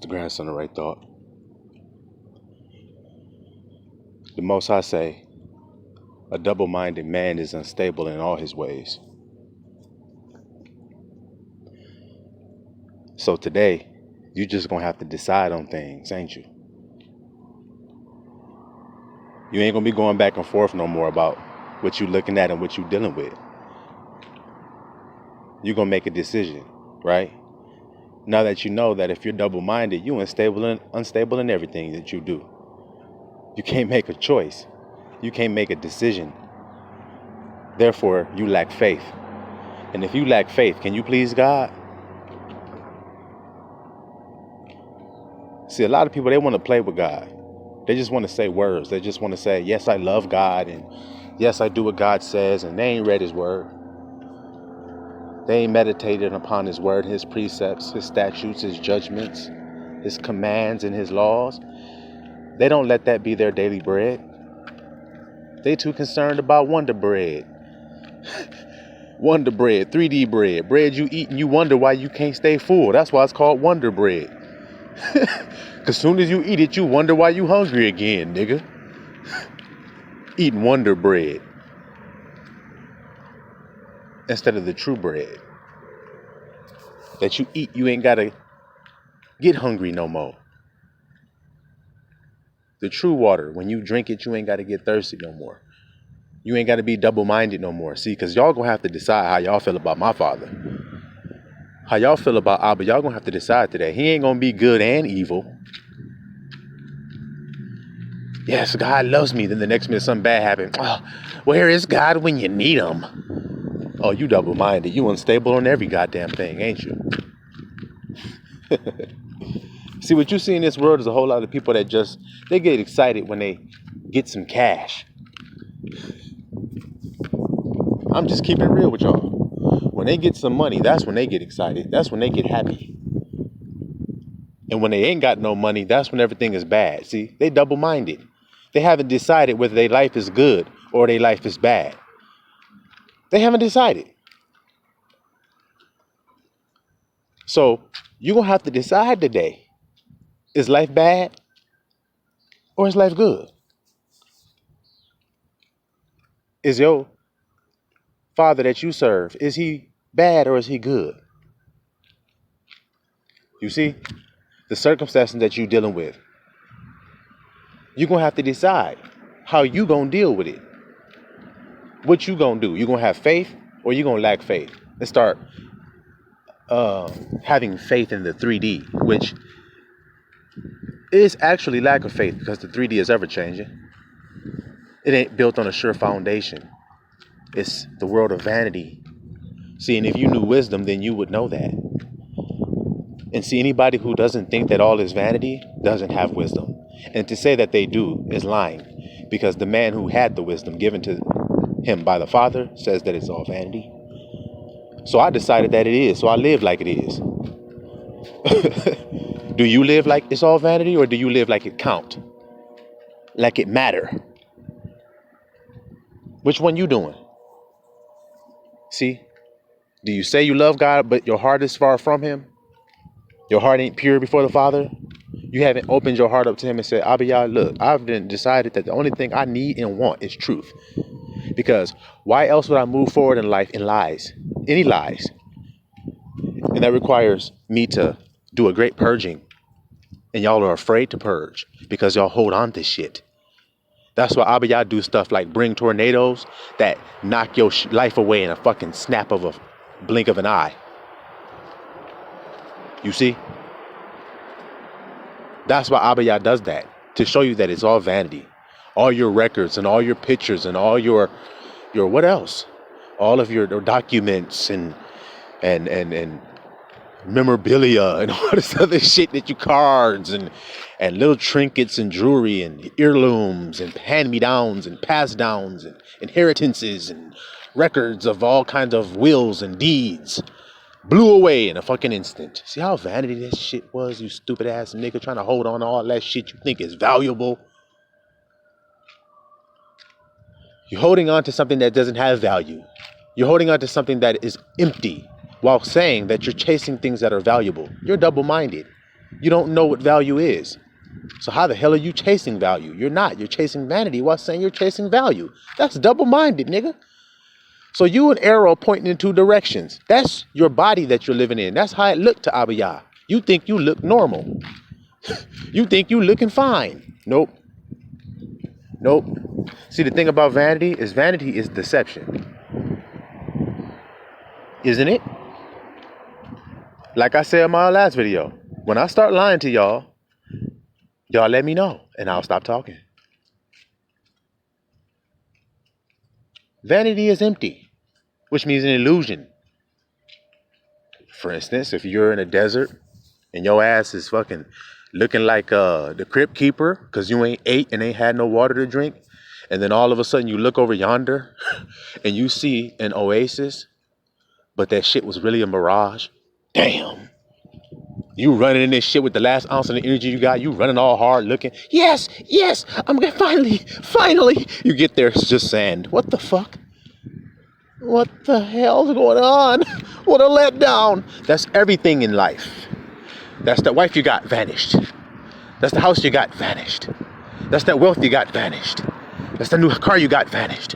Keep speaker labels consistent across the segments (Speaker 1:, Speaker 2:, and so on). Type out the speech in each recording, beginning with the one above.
Speaker 1: the grandson of right thought. The Most High say, a double-minded man is unstable in all his ways. So today, you just gonna have to decide on things, ain't you? You ain't gonna be going back and forth no more about what you looking at and what you dealing with. You're gonna make a decision, right? Now that you know that if you're double-minded, you unstable in everything that you do. You can't make a choice. You can't make a decision. Therefore, you lack faith. And if you lack faith, can you please God? See, a lot of people, they want to play with God. They just want to say words. They just want to say, yes, I love God, and yes, I do what God says, and they ain't read his word. They ain't meditated upon his word, his precepts, his statutes, his judgments, his commands, and his laws. They don't let that be their daily bread. They too concerned about Wonder Bread. Wonder Bread, 3D bread. Bread you eat and you wonder why you can't stay full. That's why it's called Wonder Bread. Cause soon as you eat it, you wonder why you hungry again, nigga. Eating Wonder Bread instead of the true bread that you eat. You ain't gotta get hungry no more. The true water, when you drink it, you ain't gotta get thirsty no more. You ain't gotta be double-minded no more. See, cause y'all gonna have to decide how y'all feel about my father. How y'all feel about Abba, y'all gonna have to decide today. He ain't gonna be good and evil. Yes, God loves me. Then the next minute something bad happened. Oh, where is God when you need him? Oh, you double-minded. You unstable on every goddamn thing, ain't you? See, what you see in this world is a whole lot of people that they get excited when they get some cash. I'm just keeping it real with y'all. When they get some money, that's when they get excited. That's when they get happy. And when they ain't got no money, that's when everything is bad. See, they double-minded. They haven't decided whether their life is good or their life is bad. They haven't decided. So you're going to have to decide today. Is life bad or is life good? Is your father that you serve, is he bad or is he good? You see, the circumstances that you're dealing with, you're going to have to decide how you going to deal with it. What you going to do? You going to have faith or you going to lack faith? Let's start having faith in the 3D, which is actually lack of faith because the 3D is ever changing. It ain't built on a sure foundation. It's the world of vanity. See, and if you knew wisdom, then you would know that. And see, anybody who doesn't think that all is vanity doesn't have wisdom. And to say that they do is lying, because the man who had the wisdom given to him by the Father says that it's all vanity. So I decided that it is, so I live like it is. Do you live like it's all vanity, or do you live like it count? Like it matter? Which one you doing? See? Do you say you love God, but your heart is far from him? Your heart ain't pure before the Father? You haven't opened your heart up to him and said, Abba, look, I've decided that the only thing I need and want is truth. Because why else would I move forward in life in lies? Any lies? And that requires me to do a great purging. And y'all are afraid to purge because y'all hold on to shit. That's why Abba do stuff like bring tornadoes that knock your life away in a fucking snap of a blink of an eye. You see? That's why Abba does that, to show you that it's all vanity. All your records and all your pictures and all your what else? All of your documents and memorabilia and all this other shit that you cards and little trinkets and jewelry and heirlooms and hand-me-downs and pass-downs and inheritances and records of all kinds of wills and deeds blew away in a fucking instant. See how vanity this shit was, you stupid ass nigga, trying to hold on to all that shit you think is valuable. You're holding on to something that doesn't have value. You're holding on to something that is empty while saying that you're chasing things that are valuable. You're double-minded. You don't know what value is. So how the hell are you chasing value? You're not. You're chasing vanity while saying you're chasing value. That's double-minded, nigga. So you an arrow pointing in two directions. That's your body that you're living in. That's how it looked to Abiyah. You think you look normal. You think you looking fine. Nope. Nope. See, the thing about vanity is deception. Isn't it? Like I said in my last video, when I start lying to y'all let me know and I'll stop talking. Vanity is empty, which means an illusion. For instance, if you're in a desert and your ass is fucking looking like the crypt keeper because you ain't ate and ain't had no water to drink, and then all of a sudden you look over yonder and you see an oasis, but that shit was really a mirage. Damn. You running in this shit with the last ounce of the energy you got. You running all hard looking. Yes, I'm gonna finally. You get there, it's just sand. What the fuck? What the hell's going on? What a letdown. That's everything in life. That's that wife you got, vanished. That's the house you got, vanished. That's that wealth you got, vanished. That's the new car you got, vanished.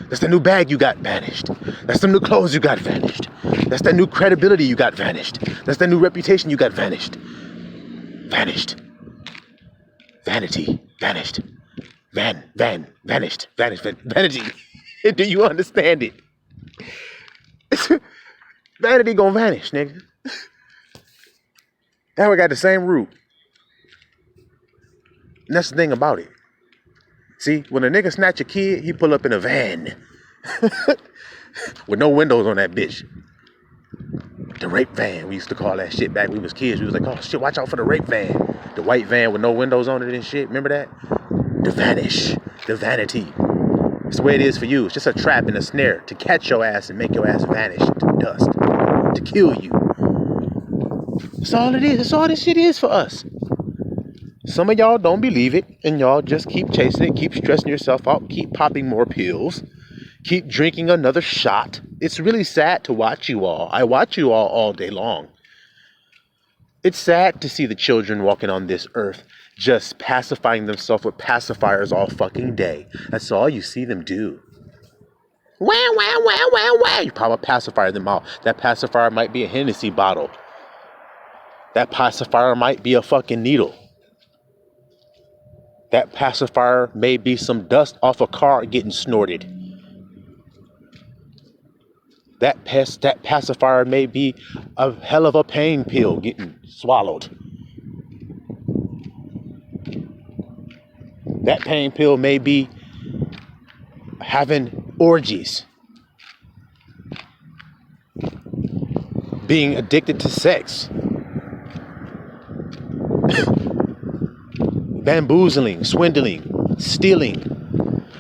Speaker 1: That's the new bag you got, vanished. That's the new clothes you got, vanished. That's that new credibility you got, vanished. That's the new reputation you got, vanished. Vanished. Vanity, vanished. Vanished. Vanity. Do you understand it? Vanity gonna vanish, nigga. Now we got the same root. And that's the thing about it. See, when a nigga snatch a kid, he pull up in a van. With no windows on that bitch. The rape van, we used to call that shit back when we was kids. We was like, oh shit, watch out for the rape van. The white van with no windows on it and shit. Remember that? The vanish. The vanity. It's the way it is for you. It's just a trap and a snare to catch your ass and make your ass vanish into dust. To kill you. That's all it is. That's all this shit is for us. Some of y'all don't believe it, and y'all just keep chasing it, keep stressing yourself out, keep popping more pills, keep drinking another shot. It's really sad to watch you all. I watch you all day long. It's sad to see the children walking on this earth just pacifying themselves with pacifiers all fucking day. That's all you see them do. Wow, wow, wow, wow, wow. You probably pacify them out. That pacifier might be a Hennessy bottle. That pacifier might be a fucking needle. That pacifier may be some dust off a car getting snorted. That pacifier may be a hell of a pain pill getting swallowed. That pain pill may be having orgies. Being addicted to sex. Bamboozling, swindling, stealing.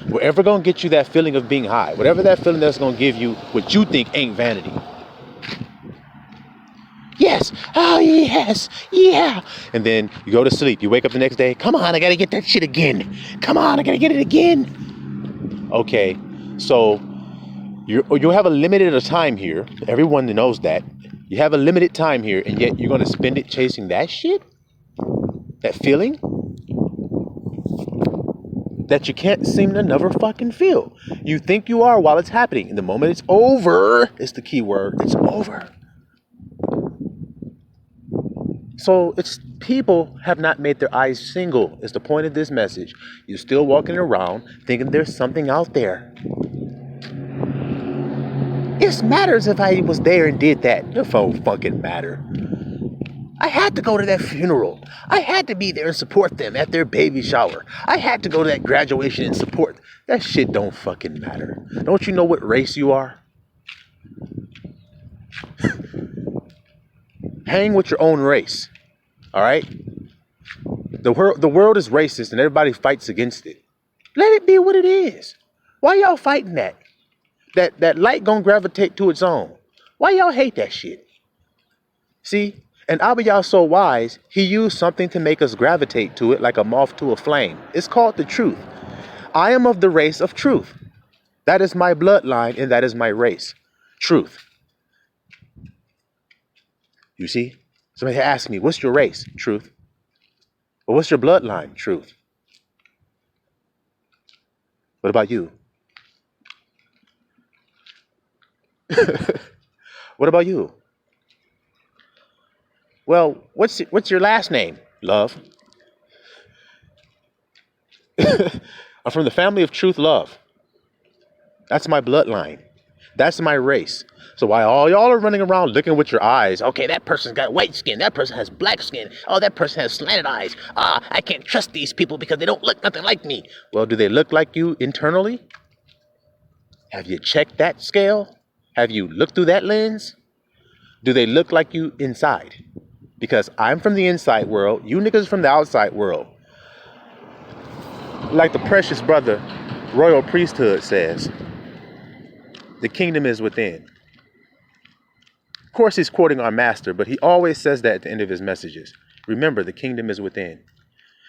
Speaker 1: Whatever gonna get you that feeling of being high. Whatever that feeling that's gonna give you what you think ain't vanity. Yes. Oh, yes. Yeah. And then you go to sleep. You wake up the next day. Come on, I gotta get that shit again. Come on, I gotta get it again. Okay. So you'll have a limited time here. Everyone knows that. You have a limited time here, and yet you're gonna spend it chasing that shit? That feeling? That you can't seem to never fucking feel. You think you are while it's happening. And the moment it's over, it's the key word. It's over. So it's people have not made their eyes single. Is the point of this message. You're still walking around thinking there's something out there. It matters if I was there and did that. It don't fucking matter. I had to go to that funeral. I had to be there and support them at their baby shower. I had to go to that graduation and support. That shit don't fucking matter. Don't you know what race you are? Hang with your own race. All right? The world is racist and everybody fights against it. Let it be what it is. Why y'all fighting that? That light gonna gravitate to its own. Why y'all hate that shit? See? And Abiyah so wise, he used something to make us gravitate to it like a moth to a flame. It's called the truth. I am of the race of truth. That is my bloodline and that is my race. Truth. You see? Somebody asks me, what's your race? Truth. Well, what's your bloodline? Truth. What about you? What about you? Well, what's your last name? Love. I'm from the family of truth, love. That's my bloodline. That's my race. So while all y'all are running around looking with your eyes, okay, that person's got white skin, that person has black skin, oh, that person has slanted eyes. I can't trust these people because they don't look nothing like me. Well, do they look like you internally? Have you checked that scale? Have you looked through that lens? Do they look like you inside? Because I'm from the inside world, you niggas from the outside world. Like the precious brother, royal priesthood says, the kingdom is within. Of course, he's quoting our master, but he always says that at the end of his messages. Remember, the kingdom is within.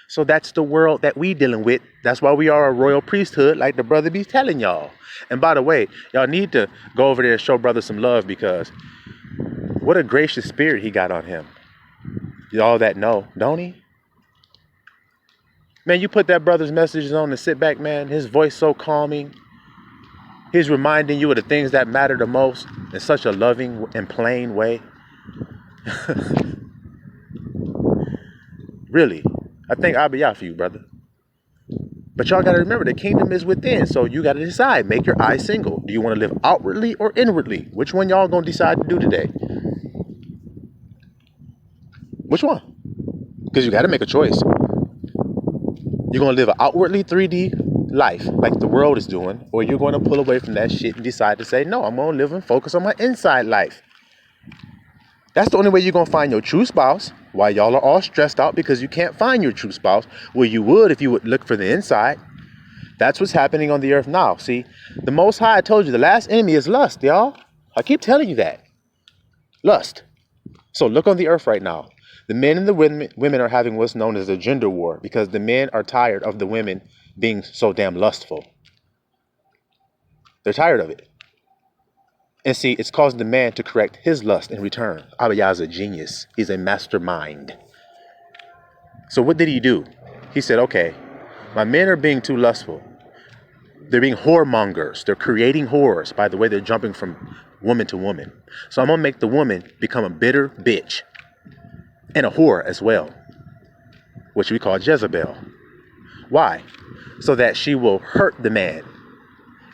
Speaker 1: So that's the world that we dealing with. That's why we are a royal priesthood, like the brother be telling y'all. And by the way, y'all need to go over there and show brother some love, because what a gracious spirit he got on him. Y'all that know, don't he? Man, you put that brother's messages on and sit back, man. His voice so calming. He's reminding you of the things that matter the most in such a loving and plain way. Really, I think I'll be out for you, brother. But y'all got to remember, the kingdom is within. So you got to decide, make your eye single. Do you want to live outwardly or inwardly? Which one y'all going to decide to do today? Which one? Because you got to make a choice. You're going to live an outwardly 3D life like the world is doing, or you're going to pull away from that shit and decide to say, no, I'm going to live and focus on my inside life. That's the only way you're going to find your true spouse. While y'all are all stressed out because you can't find your true spouse. Well, you would if you would look for the inside. That's what's happening on the earth now. See, the Most High, I told you, the last enemy is lust, y'all. I keep telling you that. Lust. So look on the earth right now. The men and the women are having what's known as a gender war, because the men are tired of the women being so damn lustful. They're tired of it. And see, it's causing the man to correct his lust in return. Abiyah is a genius. He's a mastermind. So what did he do? He said, okay, my men are being too lustful. They're being whoremongers. They're creating whores by the way they're jumping from woman to woman. So I'm going to make the woman become a bitter bitch and a whore as well, which we call Jezebel. Why? So that she will hurt the man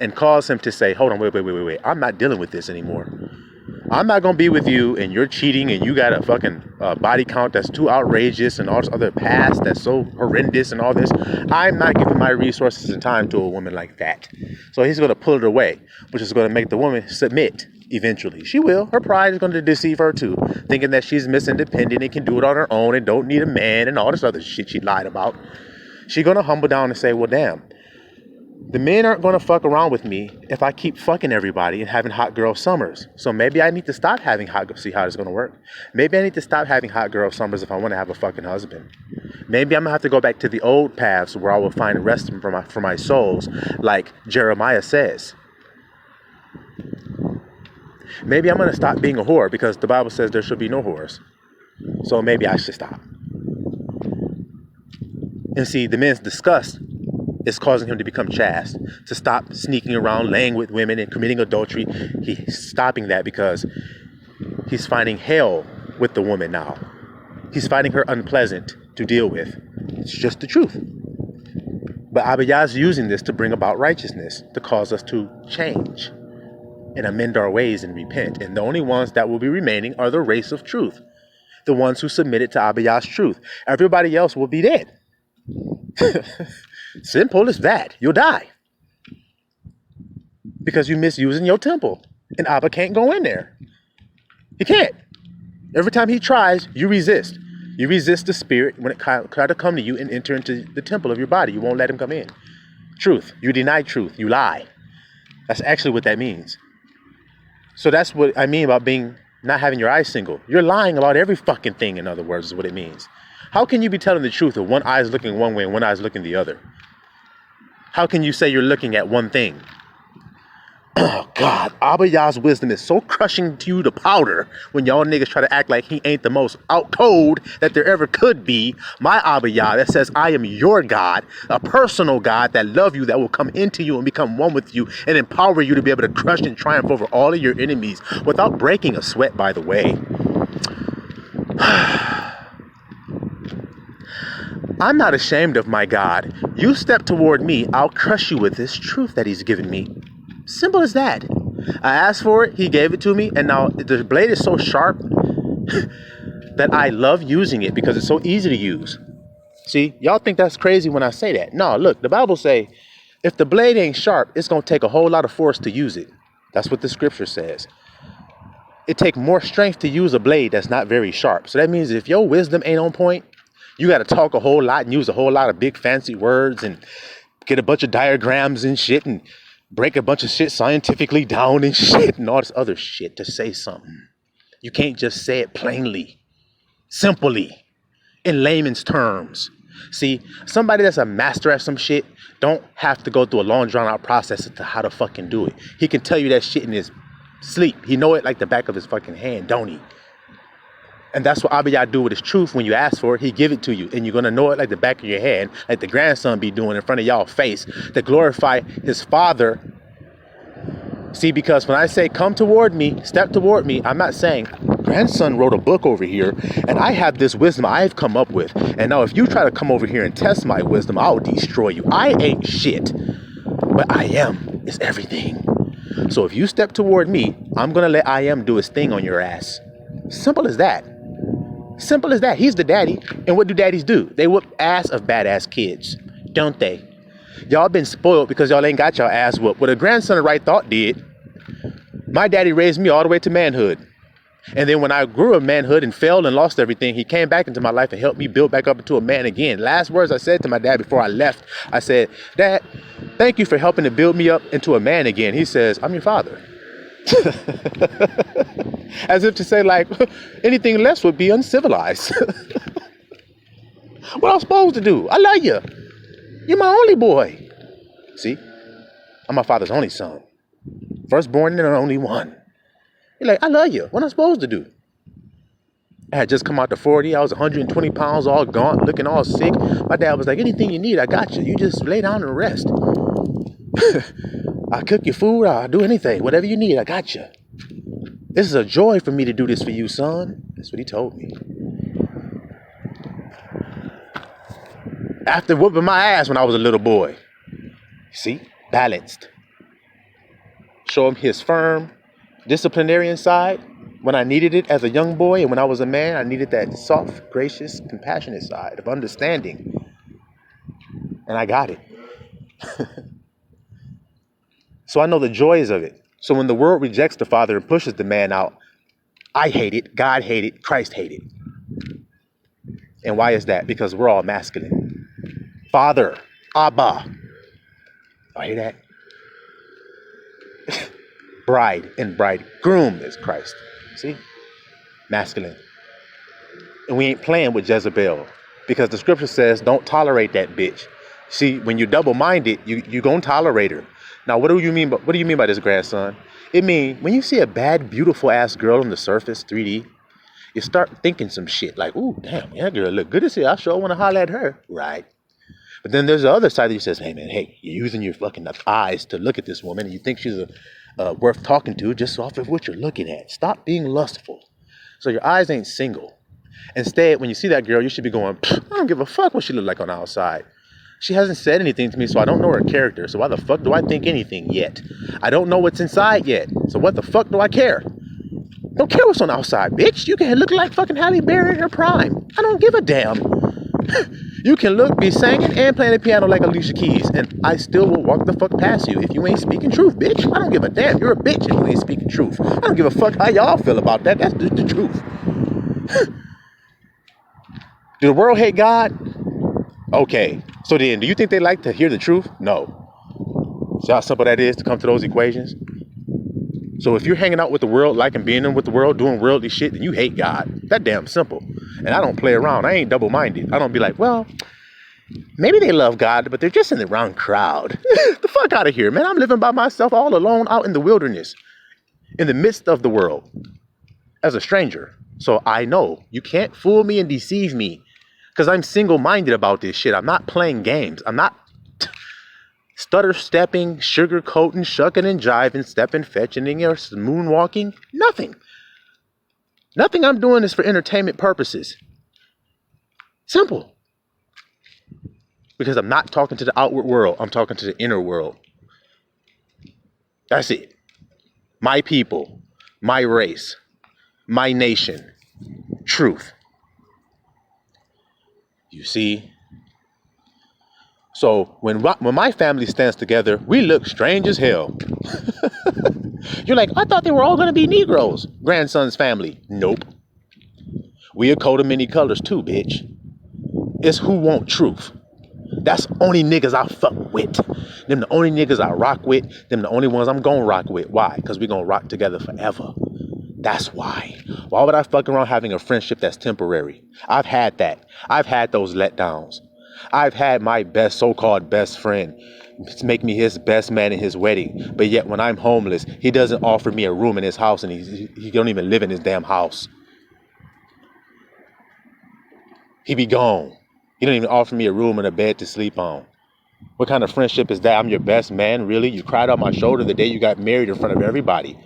Speaker 1: and cause him to say, hold on, wait. I'm not dealing with this anymore. I'm not going to be with you and you're cheating and you got a fucking body count that's too outrageous and all this other past that's so horrendous and all this. I'm not giving my resources and time to a woman like that. So he's going to pull it away, which is going to make the woman submit eventually. She will. Her pride is going to deceive her too, thinking that she's Miss Independent and can do it on her own and don't need a man and all this other shit she lied about. She's going to humble down and say, well, damn. The men aren't going to fuck around with me if I keep fucking everybody and having hot girl summers. So maybe I need to stop having see how it's going to work. Maybe I need to stop having hot girl summers if I want to have a fucking husband. Maybe I'm going to have to go back to the old paths where I will find rest for my souls, like Jeremiah says. Maybe I'm going to stop being a whore because the Bible says there should be no whores. So maybe I should stop. And see, the men's disgust is causing him to become chaste, to stop sneaking around, laying with women and committing adultery. He's stopping that because he's finding hell with the woman now. He's finding her unpleasant to deal with. It's just the truth. But Abiyah is using this to bring about righteousness, to cause us to change and amend our ways and repent. And the only ones that will be remaining are the race of truth, the ones who submitted to Abiyah's truth. Everybody else will be dead. Simple as that. You'll die because you're misusing your temple, and Abba can't go in there. He can't. Every time he tries, you resist. You resist the spirit when it tries to come to you and enter into the temple of your body. You won't let him come in. Truth. You deny truth. You lie. That's actually what that means. So that's what I mean about not having your eyes single. You're lying about every fucking thing, in other words, is what it means. How can you be telling the truth if one eye is looking one way and one eye is looking the other? How can you say you're looking at one thing? Oh God, Abba Yah's wisdom is so crushing to you to powder when y'all niggas try to act like he ain't the most out cold that there ever could be. My Abba Yah that says I am your God, a personal God that love you, that will come into you and become one with you and empower you to be able to crush and triumph over all of your enemies without breaking a sweat, by the way. I'm not ashamed of my God. You step toward me, I'll crush you with this truth that he's given me. Simple as that. I asked for it, he gave it to me, and now the blade is so sharp that I love using it because it's so easy to use. See, y'all think that's crazy when I say that. No, look, the Bible say, if the blade ain't sharp, it's going to take a whole lot of force to use it. That's what the scripture says. It takes more strength to use a blade that's not very sharp. So that means if your wisdom ain't on point, you got to talk a whole lot and use a whole lot of big fancy words and get a bunch of diagrams and shit and break a bunch of shit scientifically down and shit and all this other shit to say something. You can't just say it plainly, simply, in layman's terms. See, somebody that's a master at some shit don't have to go through a long drawn out process as to how to fucking do it. He can tell you that shit in his sleep. He know it like the back of his fucking hand, don't he? And that's what Abba Yah do with his truth. When you ask for it, he give it to you. And you're going to know it like the back of your hand, like the grandson be doing in front of y'all face to glorify his father. See, because when I say come toward me, step toward me, I'm not saying grandson wrote a book over here and I have this wisdom I've come up with. And now if you try to come over here and test my wisdom, I'll destroy you. I ain't shit, but I am is everything. So if you step toward me, I'm going to let I am do his thing on your ass. Simple as that. Simple as that. He's the daddy. And what do daddies do? They whoop ass of badass kids, don't they? Y'all been spoiled because y'all ain't got y'all ass whooped. What a grandson of right thought did. My daddy raised me all the way to manhood. And then when I grew up manhood and failed and lost everything, he came back into my life and helped me build back up into a man again. Last words I said to my dad before I left, I said, Dad, thank you for helping to build me up into a man again. He says, I'm your father. As if to say, like, anything less would be uncivilized. What I'm supposed to do? I love you. You're my only boy. See? I'm my father's only son. Firstborn and only one. You're like, I love you. What am I supposed to do? I had just come out to 40. I was 120 pounds, all gaunt, looking all sick. My dad was like, anything you need, I got you. You just lay down and rest. I'll cook your food. I'll do anything. Whatever you need, I got you. This is a joy for me to do this for you, son. That's what he told me. After whooping my ass when I was a little boy. See? Balanced. Show him his firm, disciplinarian side when I needed it as a young boy. And when I was a man, I needed that soft, gracious, compassionate side of understanding. And I got it. So I know the joys of it. So when the world rejects the father and pushes the man out, I hate it, God hate it, Christ hate it. And why is that? Because we're all masculine. Father, Abba. I hear that? Bride and bridegroom is Christ. See? Masculine. And we ain't playing with Jezebel because the scripture says don't tolerate that bitch. See, when you're double-minded, you gonna tolerate her. Now, what do you mean by this, grandson? It means when you see a bad, beautiful ass girl on the surface, 3D, you start thinking some shit like, ooh, damn, that girl look good as hell. I sure want to holler at her. Right. But then there's the other side that says, hey, man, hey, you're using your fucking eyes to look at this woman and you think she's worth talking to just off of what you're looking at. Stop being lustful. So your eyes ain't single. Instead, when you see that girl, you should be going, I don't give a fuck what she look like on the outside. She hasn't said anything to me, so I don't know her character. So why the fuck do I think anything yet? I don't know what's inside yet. So what the fuck do I care? Don't care what's on the outside, bitch. You can look like fucking Halle Berry in her prime. I don't give a damn. You can be singing and playing the piano like Alicia Keys, and I still will walk the fuck past you if you ain't speaking truth, bitch. I don't give a damn. You're a bitch if you ain't speaking truth. I don't give a fuck how y'all feel about that. That's just the truth. Do the world hate God? Okay. So then, do you think they like to hear the truth? No. See how simple that is to come to those equations? So if you're hanging out with the world, liking being in with the world, doing worldly shit, then you hate God. That damn simple. And I don't play around. I ain't double-minded. I don't be like, well, Maybe they love God, but they're just in the wrong crowd. The fuck out of here, man. I'm living by myself all alone out in the wilderness, in the midst of the world, as a stranger. So I know you can't fool me and deceive me, because I'm single-minded about this shit. I'm not playing games. I'm not stutter stepping, sugar coating, shucking and jiving, stepping, fetching, or moonwalking. Nothing. Nothing I'm doing is for entertainment purposes. Simple. Because I'm not talking to the outward world. I'm talking to the inner world. That's it. My people, my race, my nation, truth. You see? So when my family stands together, we look strange as hell. You're like, I thought they were all going to be Negroes. Grandson's family. Nope. We a coat of many colors too, bitch. It's who want truth. That's only niggas I fuck with. Them the only niggas I rock with. Them the only ones I'm gonna rock with. Why? Because we gonna rock together forever. That's why. Why would I fuck around having a friendship that's temporary? I've had that. I've had those letdowns. I've had my best so-called best friend make me his best man in his wedding. But yet when I'm homeless, he doesn't offer me a room in his house, and he don't even live in his damn house. He be gone. He don't even offer me a room and a bed to sleep on. What kind of friendship is that? I'm your best man, really? You cried on my shoulder the day you got married in front of everybody.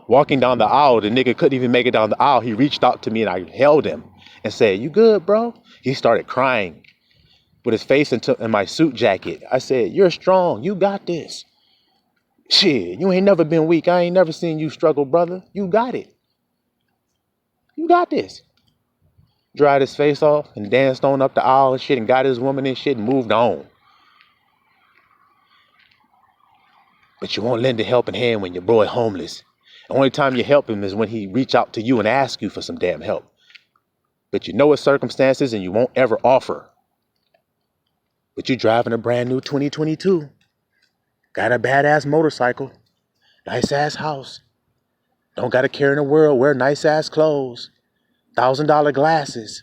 Speaker 1: Walking down the aisle, the nigga couldn't even make it down the aisle. He reached out to me and I held him and said, "You good, bro?" He started crying with his face in my suit jacket. I said, "You're strong. You got this. Shit, you ain't never been weak. I ain't never seen you struggle, brother. You got it. You got this." Dried his face off and danced on up the aisle and shit and got his woman and shit and moved on. But you won't lend a helping hand when your boy homeless. The only time you help him is when he reach out to you and ask you for some damn help. But you know his circumstances and you won't ever offer. But you driving a brand new 2022. Got a badass motorcycle. Nice ass house. Don't got a care in the world. Wear nice ass clothes. $1,000 glasses,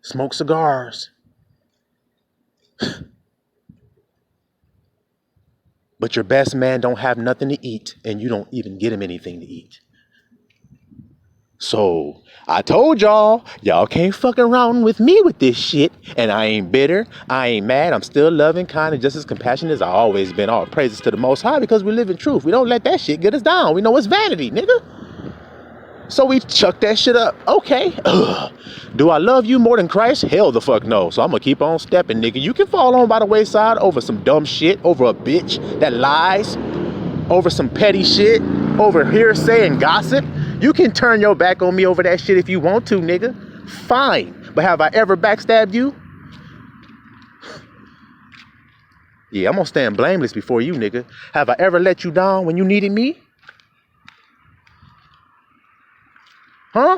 Speaker 1: smoke cigars. But your best man don't have nothing to eat, and you don't even get him anything to eat. So I told y'all can't fuck around with me with this shit. And I ain't bitter, I ain't mad, I'm still loving, kind, and just as compassionate as I always been. All praises to the Most High, because we live in truth. We don't let that shit get us down. We know it's vanity, nigga. So we chuck that shit up. Okay. Ugh. Do I love you more than Christ? Hell the fuck no. So I'm gonna keep on stepping, nigga. You can fall on by the wayside over some dumb shit, over a bitch that lies, over some petty shit, over hearsay and gossip. You can turn your back on me over that shit if you want to, nigga. Fine. But have I ever backstabbed you? Yeah, I'm gonna stand blameless before you, nigga. Have I ever let you down when you needed me? Huh?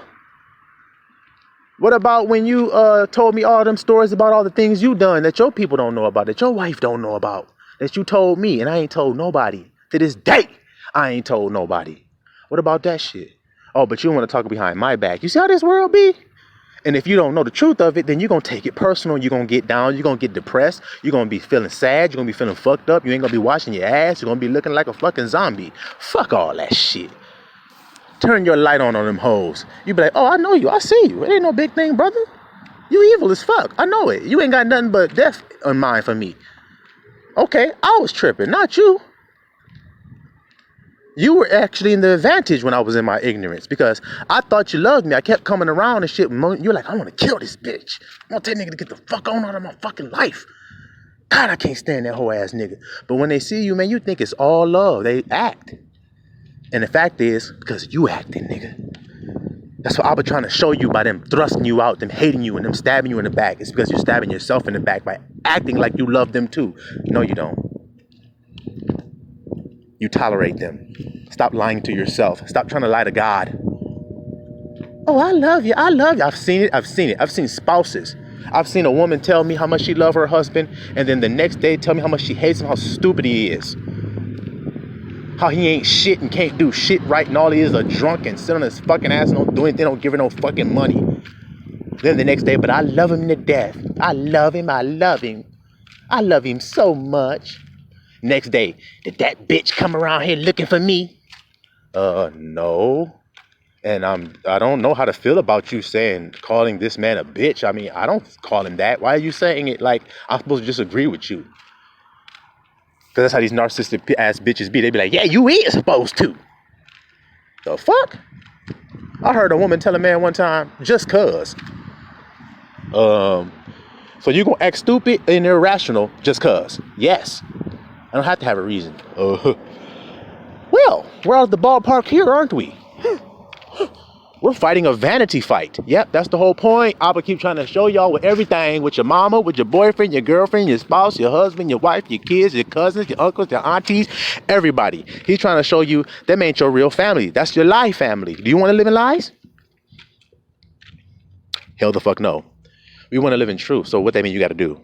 Speaker 1: What about when you told me all them stories about all the things you done that your people don't know about, that your wife don't know about, that you told me and I ain't told nobody? To this day, I ain't told nobody. What about that shit? Oh, but you want to talk behind my back. You see how this world be? And if you don't know the truth of it, then you're going to take it personal. You're going to get down. You're going to get depressed. You're going to be feeling sad. You're going to be feeling fucked up. You ain't going to be washing your ass. You're going to be looking like a fucking zombie. Fuck all that shit. Turn your light on them hoes. You be like, oh, I know you. I see you. It ain't no big thing, brother. You evil as fuck. I know it. You ain't got nothing but death in mind for me. Okay, I was tripping, not you. You were actually in the advantage when I was in my ignorance, because I thought you loved me. I kept coming around and shit. You're like, I want to kill this bitch. I want that nigga to get the fuck on out of my fucking life. God, I can't stand that whole ass nigga. But when they see you, man, you think it's all love. They act. And the fact is, because you acting, nigga. That's what I was trying to show you by them thrusting you out, them hating you, and them stabbing you in the back. It's because you're stabbing yourself in the back by acting like you love them too. No, you don't. You tolerate them. Stop lying to yourself. Stop trying to lie to God. Oh, I love you. I love you. I've seen it. I've seen spouses. I've seen a woman tell me how much she loves her husband, and then the next day tell me how much she hates him, how stupid he is. How he ain't shit and can't do shit right, and all he is a drunk and sit on his fucking ass and don't do anything, don't give her no fucking money. Then the next day, but I love him to death. I love him. I love him. I love him so much. Next day, did that bitch come around here looking for me? No. And I don't know how to feel about you calling this man a bitch. I mean, I don't call him that. Why are you saying it like I'm supposed to just agree with you? Because that's how these narcissistic ass bitches be. They be like, yeah, you is supposed to. The fuck? I heard a woman tell a man one time, just cuz. So you gonna act stupid and irrational just cuz? Yes. I don't have to have a reason. Well, we're out of the ballpark here, aren't we? We're fighting a vanity fight. Yep, that's the whole point. I would keep trying to show y'all with everything, with your mama, with your boyfriend, your girlfriend, your spouse, your husband, your wife, your kids, your cousins, your uncles, your aunties, everybody. He's trying to show you them ain't your real family. That's your lie family. Do you want to live in lies? Hell the fuck no. We want to live in truth. So what that mean you got to do?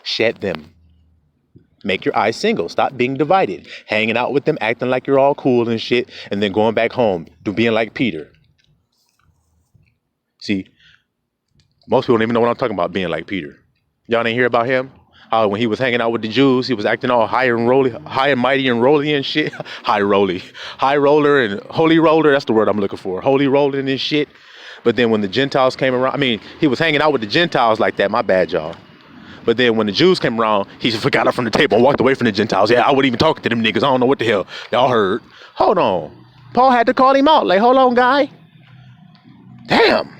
Speaker 1: Shed them. Make your eyes single. Stop being divided. Hanging out with them, acting like you're all cool and shit, and then going back home, being like Peter. See, most people don't even know what I'm talking about, being like Peter. Y'all didn't hear about him? How when he was hanging out with the Jews, he was acting all high and mighty and rolly and shit. High roller and holy roller. That's the word I'm looking for. Holy rolling and shit. But then when the Gentiles came around, I mean, he was hanging out with the Gentiles like that. My bad, y'all. But then when the Jews came around, he just got up from the table and walked away from the Gentiles. Yeah, I wouldn't even talk to them niggas. I don't know what the hell y'all heard. Hold on. Paul had to call him out. Like, hold on, guy. Damn.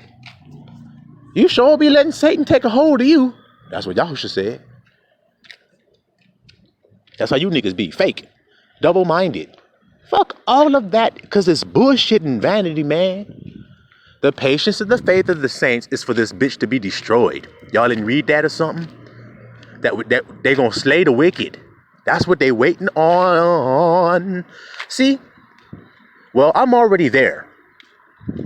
Speaker 1: You sure be letting Satan take a hold of you. That's what Yahushua said. That's how you niggas be. Fake. Double-minded. Fuck all of that, because it's bullshit and vanity, man. The patience and the faith of the saints is for this bitch to be destroyed. Y'all didn't read that or something? That they gonna slay the wicked. That's what they waiting on. See? Well, I'm already there.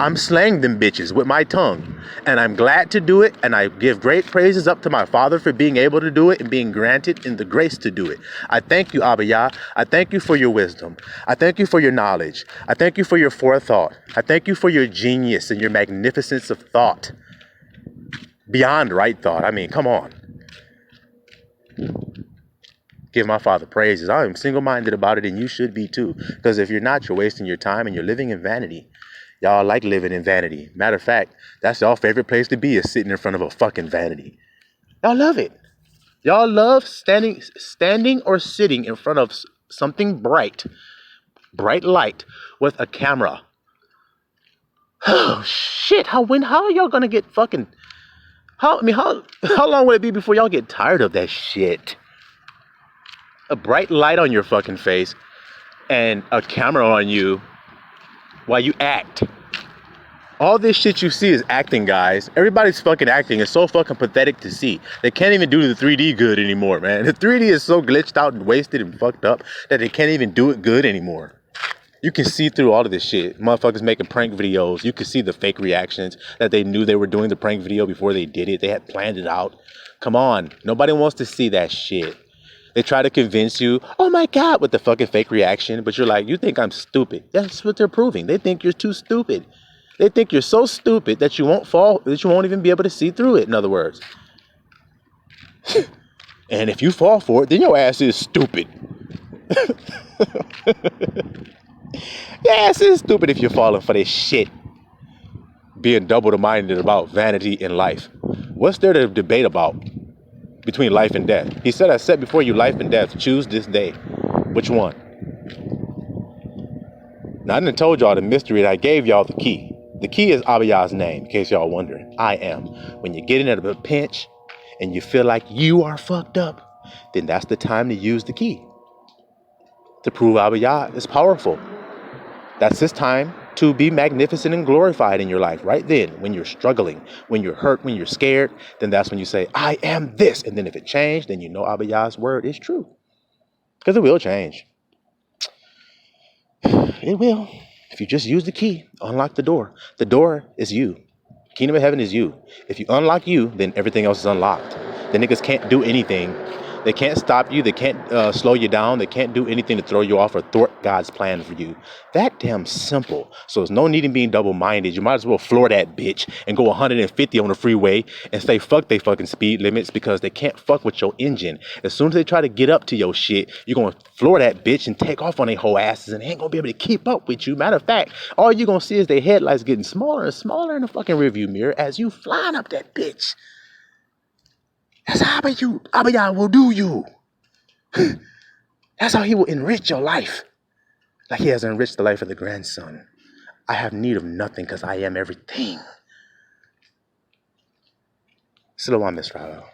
Speaker 1: I'm slaying them bitches with my tongue. And I'm glad to do it. And I give great praises up to my Father for being able to do it and being granted in the grace to do it. I thank you, Abba Yah. I thank you for your wisdom. I thank you for your knowledge. I thank you for your forethought. I thank you for your genius and your magnificence of thought. Beyond right thought. I mean, come on. Give my Father praises. I am single-minded about it, and you should be too. Because if you're not, you're wasting your time and you're living in vanity. Y'all like living in vanity. Matter of fact, that's y'all favorite place to be, is sitting in front of a fucking vanity. Y'all love it. Y'all love standing or sitting in front of something bright light with a camera. Oh shit! How are y'all gonna get fucking? How long will it be before y'all get tired of that shit? A bright light on your fucking face and a camera on you while you act. All this shit you see is acting, guys. Everybody's fucking acting. It's so fucking pathetic to see. They can't even do the 3D good anymore, man. The 3D is so glitched out and wasted and fucked up that they can't even do it good anymore. You can see through all of this shit. Motherfuckers making prank videos. You can see the fake reactions that they knew they were doing the prank video before they did it. They had planned it out. Come on. Nobody wants to see that shit. They try to convince you, oh my God, with the fucking fake reaction. But you're like, you think I'm stupid. That's what they're proving. They think you're too stupid. They think you're so stupid that you won't even be able to see through it, in other words. And if you fall for it, then your ass is stupid. Your ass is stupid if you're falling for this shit. Being double-minded about vanity in life. What's there to debate about between life and death? He said, I set before you life and death. Choose this day. Which one? Now, I done told y'all the mystery, and I gave y'all the key. The key is Abba Yah's name, in case y'all wondering. I am. When you're getting at a pinch and you feel like you are fucked up, then that's the time to use the key. To prove Abba Yah is powerful. That's his time to be magnificent and glorified in your life. Right then, when you're struggling, when you're hurt, when you're scared, then that's when you say, I am this. And then if it changed, then you know Abba Yah's word is true. Because it will change. It will. If you just use the key, unlock the door. The door is you. Kingdom of heaven is you. If you unlock you, then everything else is unlocked. The niggas can't do anything. They can't stop you. They can't slow you down. They can't do anything to throw you off or thwart God's plan for you. That damn simple. So there's no need in being double-minded. You might as well floor that bitch and go 150 on the freeway and say fuck they fucking speed limits because they can't fuck with your engine. As soon as they try to get up to your shit, you're going to floor that bitch and take off on their whole asses and they ain't going to be able to keep up with you. Matter of fact, all you're going to see is their headlights getting smaller and smaller in the fucking rearview mirror as you flying up that bitch. That's how Abba will do you. That's how he will enrich your life. Like he has enriched the life of the grandson. I have need of nothing because I am everything. Still on Miss Rallo.